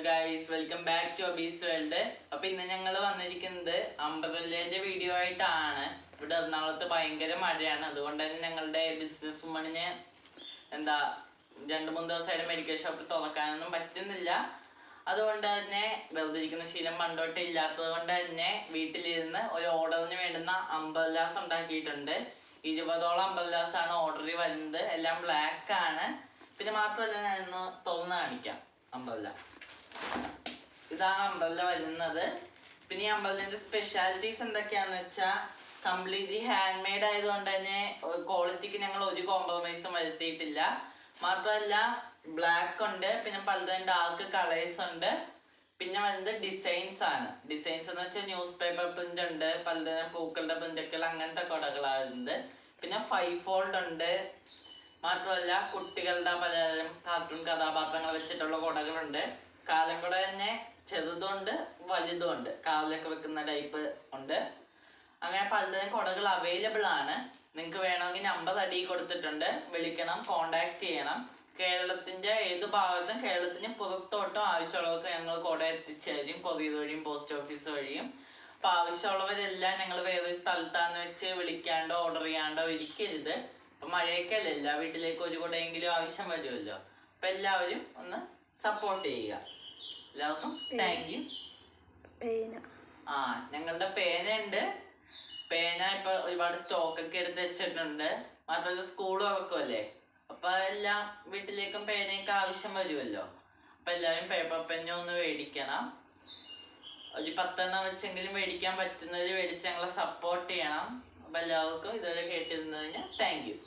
Guys, welcome back to Abi's world. അപ്പോൾ ഇന്ന് ഞങ്ങൾ വന്നിരിക്കുന്നത് അംബ്രല്ലേൻ്റെ വീഡിയോ ആയിട്ടാണ്. ഇവിടെ എറണാകുളത്ത് ഭയങ്കര മഴയാണ്. അതുകൊണ്ട് തന്നെ ഞങ്ങളുടെ ബിസിനസ് വുമണിന് 2-3 ദിവസമായിട്ട് മെഡിക്കൽ ഷോപ്പ് തുറക്കാനൊന്നും പറ്റുന്നില്ല. അതുകൊണ്ട് തന്നെ വെറുതെ ഇരിക്കുന്ന ശീലം പണ്ടോട്ട് ഇല്ലാത്തത് കൊണ്ട് തന്നെ വീട്ടിലിരുന്ന് ഒരു ഓർഡറിന് വേണ്ടുന്ന അംബ്രല്ലാസ് ഉണ്ടാക്കിയിട്ടുണ്ട്. 20ഓളം അംബ്രല്ലാസ് ആണ് ഓർഡറിൽ വരുന്നത്. എല്ലാം ബ്ലാക്ക് ആണ്. പിന്നെ മാത്രമല്ല, ഞാൻ ഇന്ന് തുറന്ന് കാണിക്കാം അംബ്രല്ല. ഇതാണ് അംബ്രല്ല വരുന്നത്. പിന്നെ ഈ അംബ്രല്ലേൻ്റെ സ്പെഷ്യാലിറ്റീസ് എന്തൊക്കെയാണെന്ന് വെച്ചാൽ, കംപ്ലീറ്റ്ലി ഹാൻഡ് മെയ്ഡ് ആയതുകൊണ്ട് തന്നെ ക്വാളിറ്റിക്ക് ഞങ്ങൾ ഒരു കോംപ്രമൈസും വരുത്തിയിട്ടില്ല. മാത്രമല്ല, ബ്ലാക്ക് ഉണ്ട്, പിന്നെ പലതരം ഡാർക്ക് കളേഴ്സ് ഉണ്ട്. പിന്നെ വരുന്നത് ഡിസൈൻസ് ആണ്. ഡിസൈൻസ് എന്ന് വെച്ചാൽ ന്യൂസ് പേപ്പർ പ്രിന്റ് ഉണ്ട്, പലതരം പൂക്കളുടെ പ്രിന്റൊക്കെ അങ്ങനത്തെ കുടകളാണ് വരുന്നത്. പിന്നെ 5 ഫോൾഡ് ഉണ്ട്. മാത്രമല്ല, കുട്ടികളുടെ പലതരം കാർട്ടൂൺ കഥാപാത്രങ്ങൾ വെച്ചിട്ടുള്ള കുടകളുണ്ട്. കാലം കുട തന്നെ ചെറുതുണ്ട് വലുതുണ്ട്, കാലിലൊക്കെ വെക്കുന്ന ടൈപ്പ് ഉണ്ട്. അങ്ങനെ പലതരം കുടകൾ അവൈലബിൾ ആണ്. നിങ്ങൾക്ക് വേണമെങ്കിൽ നമ്പർ അടിയിൽ കൊടുത്തിട്ടുണ്ട്, വിളിക്കണം, കോണ്ടാക്ട് ചെയ്യണം. കേരളത്തിൻ്റെ ഏത് ഭാഗത്തും കേരളത്തിന് പുറത്തോട്ടും ആവശ്യമുള്ളവർക്ക് ഞങ്ങൾ കുട എത്തിച്ചു തരും, കൊറിയർ വഴിയും പോസ്റ്റ് ഓഫീസ് വഴിയും. അപ്പോൾ ആവശ്യമുള്ളവരെല്ലാം ഞങ്ങൾ വേറെ സ്ഥലത്താന്ന് വെച്ച് വിളിക്കാണ്ടോ ഓർഡർ ചെയ്യാണ്ടോ ഇരിക്കരുത്. അപ്പം മഴയൊക്കെ അല്ലേ, എല്ലാ വീട്ടിലേക്കും ഒരു കുടയെങ്കിലും ആവശ്യം വരുമല്ലോ. അപ്പം എല്ലാവരും ഒന്ന് സപ്പോർട്ട് ചെയ്യുക. എല്ലാവർക്കും താങ്ക് യു. ഞങ്ങളുടെ പേന ഉണ്ട്. പേന ഇപ്പം ഒരുപാട് സ്റ്റോക്കൊക്കെ എടുത്ത് വെച്ചിട്ടുണ്ട്. മാത്രമല്ല, സ്കൂൾ തുറക്കുമല്ലേ, അപ്പം എല്ലാം വീട്ടിലേക്കും പേനയൊക്കെ ആവശ്യം വരുമല്ലോ. അപ്പം എല്ലാവരും പേപ്പർ പെന്നും ഒന്ന് മേടിക്കണം. ഒരു 10 എണ്ണം വെച്ചെങ്കിലും മേടിക്കാൻ പറ്റുന്നവർ മേടിച്ച് ഞങ്ങളെ സപ്പോർട്ട് ചെയ്യണം. അപ്പം എല്ലാവർക്കും ഇതുവരെ കേട്ടിരുന്നതിന് താങ്ക് യു.